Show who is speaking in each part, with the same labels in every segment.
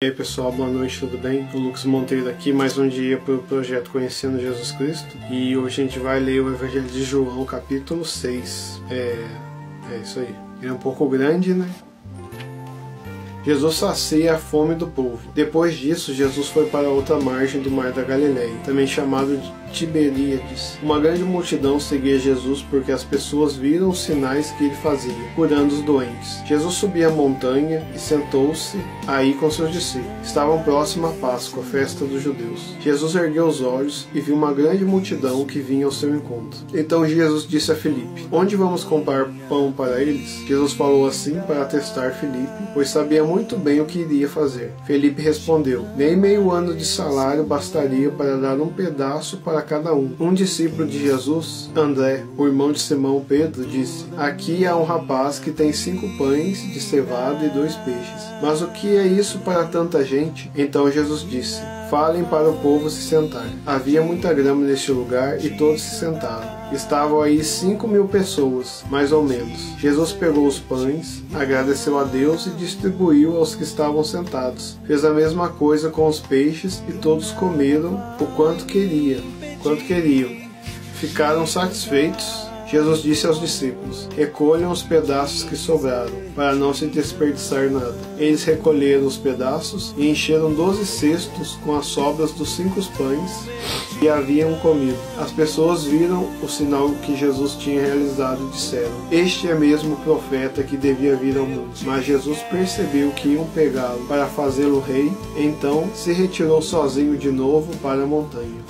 Speaker 1: E aí pessoal, boa noite, tudo bem? O Lucas Monteiro aqui, mais um dia para o projeto Conhecendo Jesus Cristo. E hoje a gente vai ler o Evangelho de João, capítulo 6. É isso aí. Ele é um pouco grande, né? Jesus sacia a fome do povo. Depois disso, Jesus foi para outra margem do mar da Galileia, também chamado de Tiberíades. Uma grande multidão seguia Jesus porque as pessoas viram os sinais que ele fazia, curando os doentes. Jesus subia a montanha e sentou-se aí com seus discípulos. Estavam próxima à Páscoa, a festa dos judeus. Jesus ergueu os olhos e viu uma grande multidão que vinha ao seu encontro. Então Jesus disse a Filipe: "Onde vamos comprar pão para eles?" Jesus falou assim para testar Filipe, pois sabia muito bem o que iria fazer. Filipe respondeu: "Nem meio ano de salário bastaria para dar um pedaço para cada um." Um discípulo de Jesus, André, o irmão de Simão Pedro, disse: "Aqui há um rapaz que tem 5 pães de cevada e 2 peixes. Mas o que é isso para tanta gente?" Então Jesus disse: "Falem para o povo se sentar." Havia muita grama neste lugar e todos se sentaram. Estavam aí 5.000 pessoas, mais ou menos. Jesus pegou os pães, agradeceu a Deus e distribuiu aos que estavam sentados. Fez a mesma coisa com os peixes e todos comeram o quanto queriam. Ficaram satisfeitos. Jesus disse aos discípulos: "Recolham os pedaços que sobraram, para não se desperdiçar nada." Eles recolheram os pedaços e encheram 12 cestos com as sobras dos 5 pães que haviam comido. As pessoas viram o sinal que Jesus tinha realizado e disseram: "Este é mesmo o profeta que devia vir ao mundo." Mas Jesus percebeu que iam pegá-lo para fazê-lo rei, então se retirou sozinho de novo para a montanha.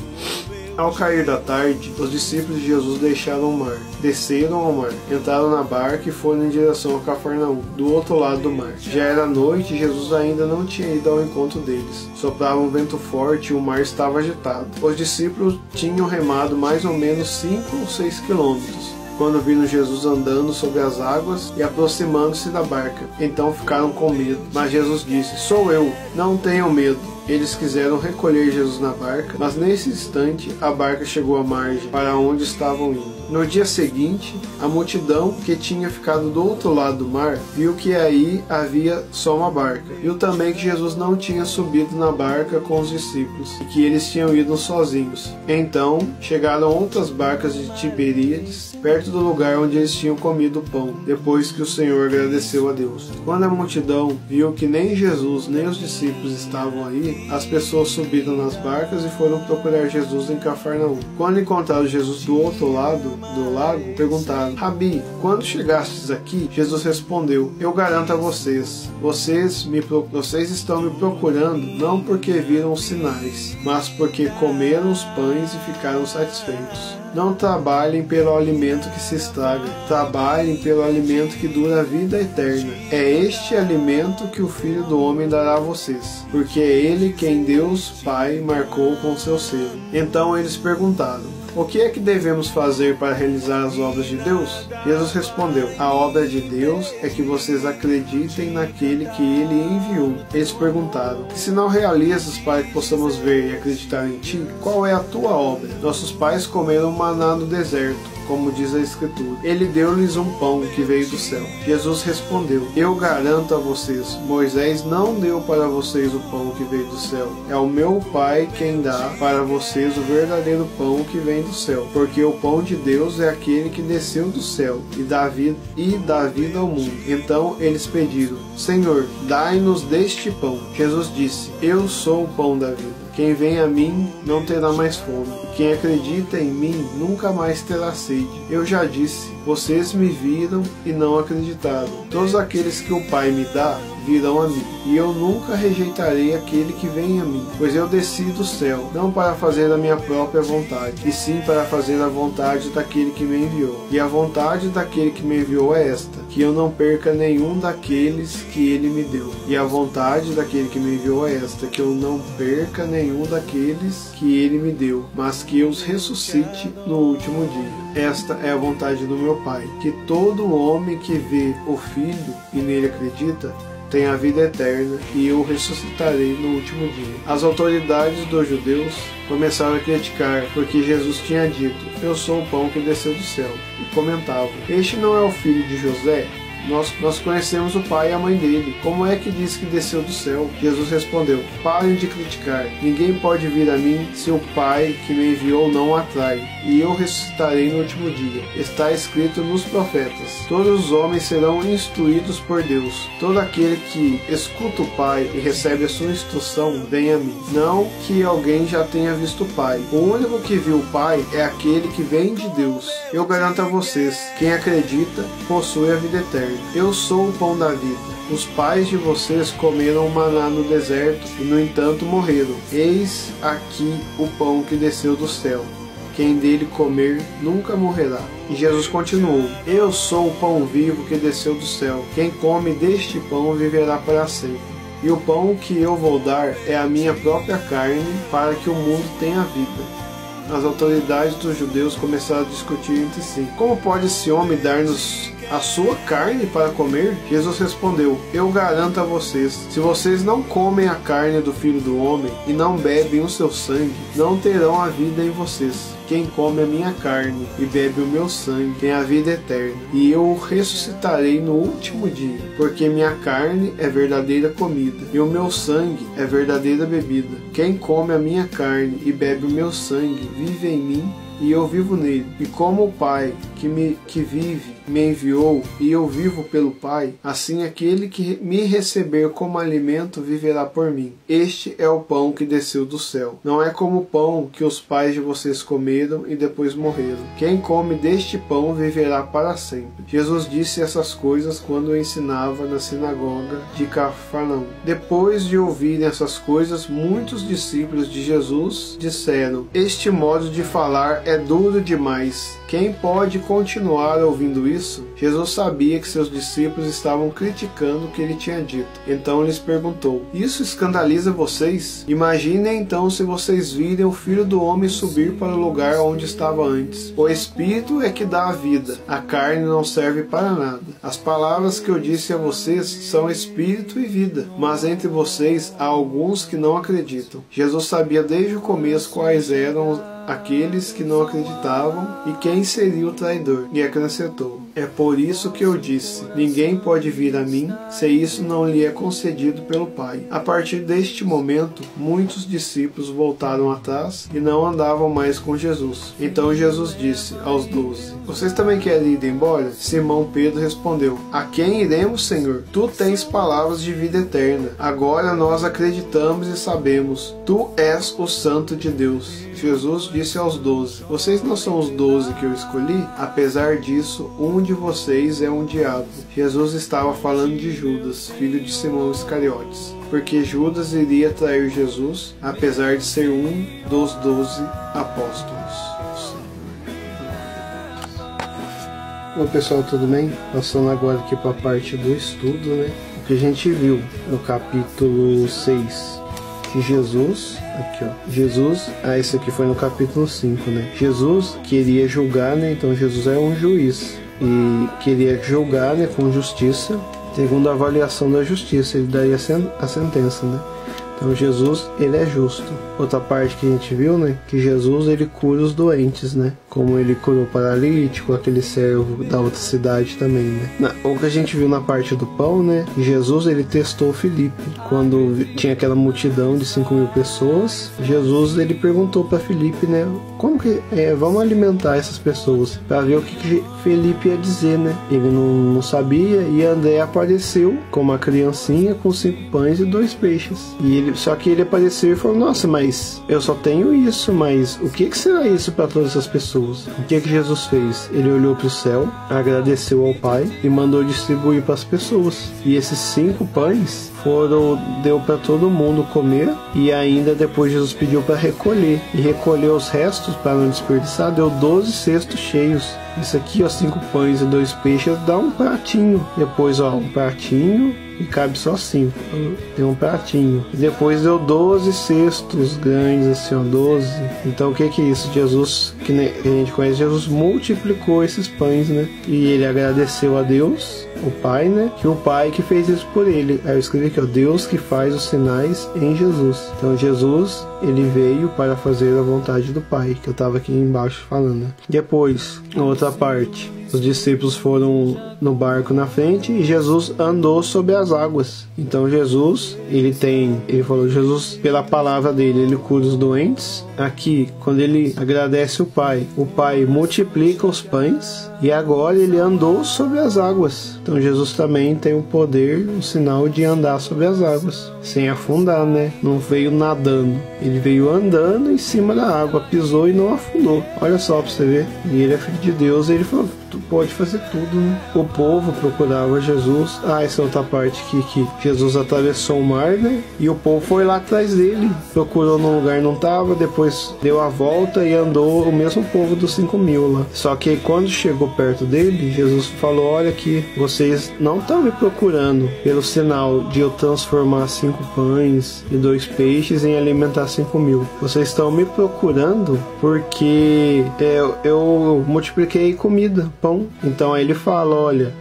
Speaker 1: Ao cair da tarde, os discípulos de Jesus deixaram o mar, desceram ao mar, entraram na barca e foram em direção a Cafarnaum, do outro lado do mar. Já era noite e Jesus ainda não tinha ido ao encontro deles. Soprava um vento forte e o mar estava agitado. Os discípulos tinham remado mais ou menos 5 ou 6 quilômetros, quando viram Jesus andando sobre as águas e aproximando-se da barca. Então ficaram com medo. Mas Jesus disse: "Sou eu, não tenham medo." Eles quiseram recolher Jesus na barca, mas nesse instante a barca chegou à margem, para onde estavam indo. No dia seguinte, a multidão que tinha ficado do outro lado do mar viu que aí havia só uma barca. Viu também que Jesus não tinha subido na barca com os discípulos e que eles tinham ido sozinhos. Então chegaram outras barcas de Tiberíades, perto do lugar onde eles tinham comido o pão, depois que o Senhor agradeceu a Deus. Quando a multidão viu que nem Jesus nem os discípulos estavam aí, as pessoas subiram nas barcas e foram procurar Jesus em Cafarnaum. Quando encontraram Jesus do outro lado do lago, perguntaram: "Rabi, quando chegastes aqui?" Jesus respondeu: "Eu garanto a vocês, vocês estão me procurando não porque viram os sinais, mas porque comeram os pães e ficaram satisfeitos. Não trabalhem pelo alimento que se estraga, trabalhem pelo alimento que dura a vida eterna. É este alimento que o Filho do Homem dará a vocês, porque é ele quem Deus Pai marcou com seu selo." Então eles perguntaram: "O que é que devemos fazer para realizar as obras de Deus?" Jesus respondeu: "A obra de Deus é que vocês acreditem naquele que ele enviou." Eles perguntaram: "Que sinal realizas para que possamos ver e acreditar em ti? Qual é a tua obra?" "Nossos pais comeram maná no deserto, como diz a Escritura. Ele deu-lhes um pão que veio do céu." Jesus respondeu: "Eu garanto a vocês, Moisés não deu para vocês o pão que veio do céu. É o meu Pai quem dá para vocês o verdadeiro pão que vem do céu. Porque o pão de Deus é aquele que desceu do céu e dá vida ao mundo." Então eles pediram: "Senhor, dai-nos deste pão." Jesus disse: "Eu sou o pão da vida. Quem vem a mim não terá mais fome, e quem acredita em mim nunca mais terá sede. Eu já disse, vocês me viram e não acreditaram. Todos aqueles que o Pai me dá virão a mim, e eu nunca rejeitarei aquele que vem a mim, pois eu desci do céu, não para fazer a minha própria vontade, e sim para fazer a vontade daquele que me enviou. E a vontade daquele que me enviou é esta, que eu não perca nenhum daqueles que ele me deu. E a vontade daquele que me enviou é esta, que eu não perca nenhum daqueles que ele me deu, mas que eu os ressuscite no último dia. Esta é a vontade do meu Pai, que todo homem que vê o Filho e nele acredita tem a vida eterna, e eu o ressuscitarei no último dia." As autoridades dos judeus começaram a criticar, porque Jesus tinha dito: "Eu sou o pão que desceu do céu." E comentavam: "Este não é o filho de José? Nós conhecemos o pai e a mãe dele. Como é que diz que desceu do céu? Jesus respondeu: parem de criticar. Ninguém pode vir a mim se o Pai que me enviou não o atrai, e eu ressuscitarei no último dia. Está escrito nos profetas: todos os homens serão instruídos por Deus. Todo aquele que escuta o Pai e recebe a sua instrução, vem a mim. Não que alguém já tenha visto o Pai. O único que viu o Pai é aquele que vem de Deus. Eu garanto a vocês, quem acredita possui a vida eterna. Eu sou o pão da vida. Os pais de vocês comeram maná no deserto e, no entanto, morreram. Eis aqui o pão que desceu do céu. Quem dele comer nunca morrerá. E Jesus continuou: eu sou o pão vivo que desceu do céu. Quem come deste pão viverá para sempre. E o pão que eu vou dar é a minha própria carne, para que o mundo tenha vida. As autoridades dos judeus começaram a discutir entre si: como pode esse homem dar-nos a sua carne para comer? Jesus respondeu: eu garanto a vocês, se vocês não comem a carne do Filho do Homem e não bebem o seu sangue, não terão a vida em vocês. Quem come a minha carne e bebe o meu sangue tem a vida eterna, e eu o ressuscitarei no último dia, porque minha carne é verdadeira comida, e o meu sangue é verdadeira bebida. Quem come a minha carne e bebe o meu sangue vive em mim, e eu vivo nele. E como o Pai que vive me enviou, e eu vivo pelo Pai, assim aquele que me receber como alimento viverá por mim. Este é o pão que desceu do céu. Não é como o pão que os pais de vocês comeram e depois morreram. Quem come deste pão viverá para sempre. Jesus disse essas coisas quando ensinava na sinagoga de Cafarnaum. Depois de ouvirem essas coisas, muitos discípulos de Jesus disseram: este modo de falar é duro demais. Quem pode continuar ouvindo isso? Jesus sabia que seus discípulos estavam criticando o que ele tinha dito. Então lhes perguntou: isso escandaliza vocês? Imaginem então se vocês virem o Filho do Homem subir para o lugar onde estava antes. O Espírito é que dá a vida, a carne não serve para nada. As palavras que eu disse a vocês são Espírito e vida, mas entre vocês há alguns que não acreditam. Jesus sabia desde o começo quais eram aqueles que não acreditavam e quem seria o traidor, e acrescentou: é por isso que eu disse, ninguém pode vir a mim se isso não lhe é concedido pelo Pai. A partir deste momento, muitos discípulos voltaram atrás e não andavam mais com Jesus. Então Jesus disse aos 12: vocês também querem ir embora? Simão Pedro respondeu: a quem iremos, Senhor? Tu tens palavras de vida eterna. Agora nós acreditamos e sabemos, tu és o Santo de Deus. Jesus disse aos 12: vocês não são os 12 que eu escolhi? Apesar disso, um de vocês é um diabo. Jesus estava falando de Judas, filho de Simão Iscariotes, porque Judas iria trair Jesus, apesar de ser um dos 12 apóstolos. Bom, pessoal, tudo bem? Passando agora aqui para a parte do estudo, né? O que a gente viu no capítulo 6. Que Jesus, aqui ó, Jesus, esse aqui foi no capítulo 5, né? Jesus queria julgar, né? Então Jesus é um juiz e queria julgar, né, com justiça, segundo a avaliação da justiça, ele daria a sentença, né? Então Jesus, ele é justo. Outra parte que a gente viu, né, que Jesus, ele cura os doentes, né? Como ele curou o paralítico, aquele servo da outra cidade também, né? O que a gente viu na parte do pão, né? Jesus, ele testou Filipe. Quando tinha aquela multidão de 5.000 pessoas, Jesus, ele perguntou para Filipe, né? Como que vamos alimentar essas pessoas? Para ver o que Filipe ia dizer, né? Ele não sabia, e André apareceu com uma criancinha com 5 pães e 2 peixes. Só que ele apareceu e falou: nossa, mas eu só tenho isso, mas o que será isso para todas essas pessoas? O que Jesus fez? Ele olhou para o céu, agradeceu ao Pai e mandou distribuir para as pessoas. E esses 5 pães deu para todo mundo comer, e ainda depois Jesus pediu para recolher, e recolheu os restos para não desperdiçar, deu 12 cestos cheios. Isso aqui, ó, 5 pães e 2 peixes, dá um pratinho. Depois, ó, um pratinho, e cabe só 5. Tem um pratinho. E depois deu 12 cestos grandes, assim, ó, 12. Então o que é isso? Jesus, que a gente conhece, Jesus multiplicou esses pães, né? E ele agradeceu a Deus, o Pai, né? Que o Pai que fez isso por ele. Aí eu escrevi aqui, ó, Deus que faz os sinais em Jesus. Então Jesus, ele veio para fazer a vontade do Pai, que eu estava aqui embaixo falando, né? Depois, outra parte. Os discípulos foram no barco na frente e Jesus andou sobre as águas. Então Jesus, ele falou, Jesus, pela palavra dele, ele cura os doentes. Aqui, quando ele agradece o Pai multiplica os pães e agora ele andou sobre as águas. Então Jesus também tem o poder, o sinal de andar sobre as águas, sem afundar, né? Não veio nadando, ele veio andando em cima da água, pisou e não afundou. Olha só pra você ver. E ele é filho de Deus, ele falou, tu pode fazer tudo, né? O povo procurava Jesus. Essa é outra parte aqui, que Jesus atravessou o mar, né? E o povo foi lá atrás dele, procurou num lugar não tava, depois deu a volta e andou o mesmo povo dos 5.000 lá. Só que quando chegou perto dele, Jesus falou, olha aqui, vocês não estão me procurando pelo sinal de eu transformar 5 pães e 2 peixes em alimentar 5.000. Vocês estão me procurando porque eu multipliquei comida, pão. Então aí ele fala, olha,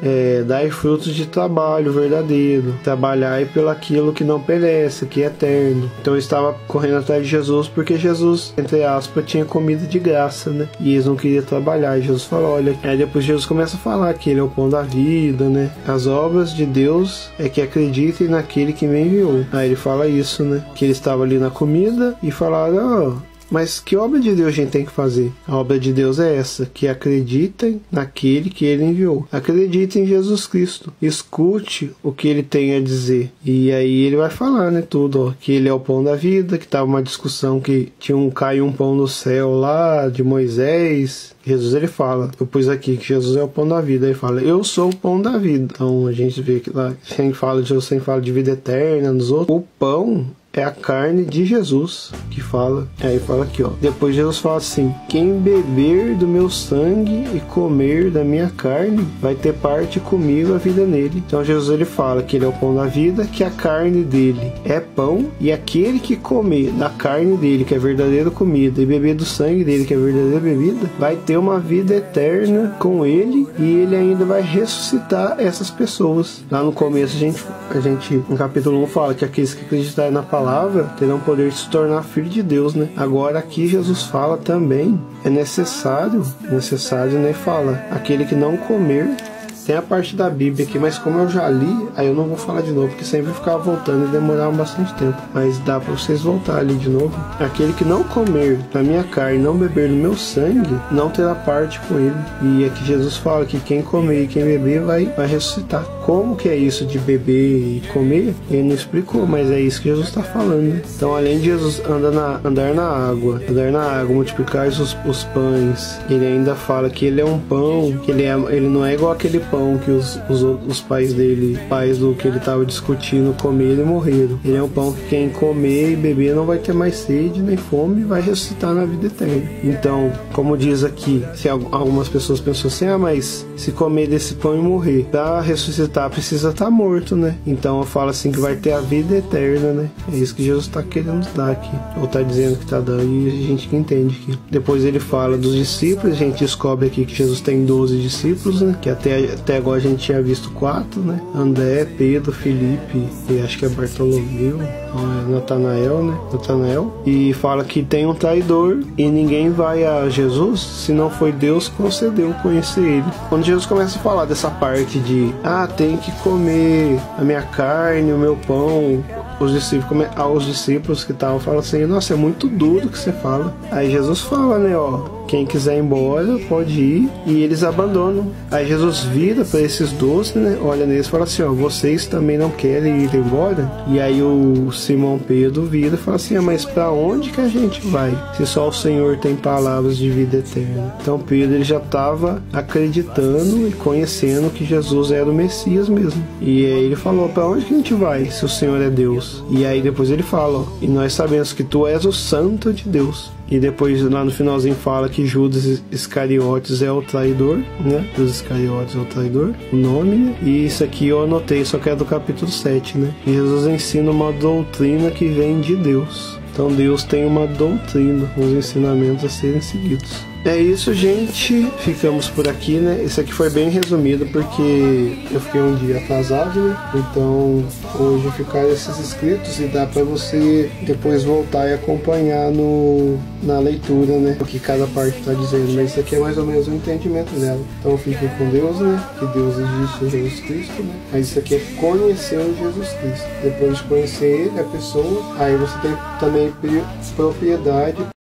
Speaker 1: dai frutos de trabalho verdadeiro, trabalhai pelo aquilo que não perece, que é eterno. Então eu estava correndo atrás de Jesus porque Jesus, entre aspas, tinha comida de graça, né? E eles não queriam trabalhar. E Jesus falou, olha, aí depois Jesus começa a falar que ele é o pão da vida, né? As obras de Deus é que acreditem naquele que me enviou. Aí ele fala isso, né? Que ele estava ali na comida e falaram, mas que obra de Deus a gente tem que fazer? A obra de Deus é essa, que acreditem naquele que ele enviou. Acredite em Jesus Cristo. Escute o que ele tem a dizer. E aí ele vai falar, né, tudo, ó, que ele é o pão da vida, que estava uma discussão que caiu um pão no céu lá, de Moisés. Jesus, ele fala, eu pus aqui que Jesus é o pão da vida. Ele fala, eu sou o pão da vida. Então a gente vê que lá, quem fala de Jesus, quem fala de vida eterna nos outros, o pão é a carne de Jesus que fala. Aí fala aqui, ó. Depois Jesus fala assim, quem beber do meu sangue e comer da minha carne vai ter parte comigo, a vida nele. Então Jesus, ele fala que ele é o pão da vida, que a carne dele é pão, e aquele que comer da carne dele, que é verdadeira comida, e beber do sangue dele, que é verdadeira bebida, vai ter uma vida eterna com ele, e ele ainda vai ressuscitar essas pessoas. Lá no começo a gente no capítulo 1 fala que aqueles que acreditarem na palavra terão poder de se tornar filho de Deus, né? Agora aqui Jesus fala também, é necessário, né? Fala, aquele que não comer. Tem a parte da Bíblia aqui, mas como eu já li, aí eu não vou falar de novo, porque sempre ficava voltando e demorava bastante tempo. Mas dá pra vocês voltar ali de novo. Aquele que não comer da minha carne e não beber do meu sangue, não terá parte com ele. E aqui Jesus fala que quem comer e quem beber vai ressuscitar. Como que é isso de beber e comer? Ele não explicou, mas é isso que Jesus está falando, né? Então, além de Jesus andar na água, multiplicar os pães, ele ainda fala que ele é um pão, que ele não é igual aquele pão que os pais dele, pais do que ele estava discutindo, comeram e morreram. Ele é um pão que quem comer e beber não vai ter mais sede nem fome e vai ressuscitar na vida eterna. Então, como diz aqui, se algumas pessoas pensam assim, mas se comer desse pão e morrer, para ressuscitar precisa estar morto, né? Então eu falo assim que vai ter a vida eterna, né? É isso que Jesus está querendo dar aqui, ou está dizendo que está dando, e a gente que entende aqui. Depois ele fala dos discípulos, a gente descobre aqui que Jesus tem 12 discípulos, né? Que até agora a gente tinha visto 4, né? André, Pedro, Felipe e acho que é Bartolomeu, Natanael, né? E fala que tem um traidor e ninguém vai a Jesus se não foi Deus que concedeu conhecer ele. Quando Jesus começa a falar dessa parte de tem que comer a minha carne, o meu pão, os discípulos que estavam falando assim, nossa, é muito duro o que você fala. Aí Jesus fala, né, quem quiser ir embora pode ir, e eles abandonam. Aí Jesus vira para esses 12, né, olha neles e fala assim, vocês também não querem ir embora? E aí o Simão Pedro vira e fala assim, mas para onde que a gente vai se só o Senhor tem palavras de vida eterna? Então Pedro, ele já estava acreditando e conhecendo que Jesus era o Messias mesmo. E aí ele falou, para onde que a gente vai se o Senhor é Deus? E aí depois ele fala, e nós sabemos que tu és o Santo de Deus. E depois lá no finalzinho fala que Judas Iscariotes é o traidor, né? Judas Iscariotes é o traidor, o nome, né? E isso aqui eu anotei, só que é do capítulo 7, né? E Jesus ensina uma doutrina que vem de Deus. Então Deus tem uma doutrina, uns ensinamentos a serem seguidos. É isso, gente. Ficamos por aqui, né? Esse aqui foi bem resumido porque eu fiquei um dia atrasado, né? Então hoje ficaram esses escritos e dá pra você depois voltar e acompanhar na leitura, né? O que cada parte tá dizendo. Mas isso aqui é mais ou menos o entendimento dela. Então fiquem com Deus, né? Que Deus existe em Jesus Cristo, né? Mas isso aqui é conhecer o Jesus Cristo. Depois de conhecer ele, a pessoa, aí você tem também propriedade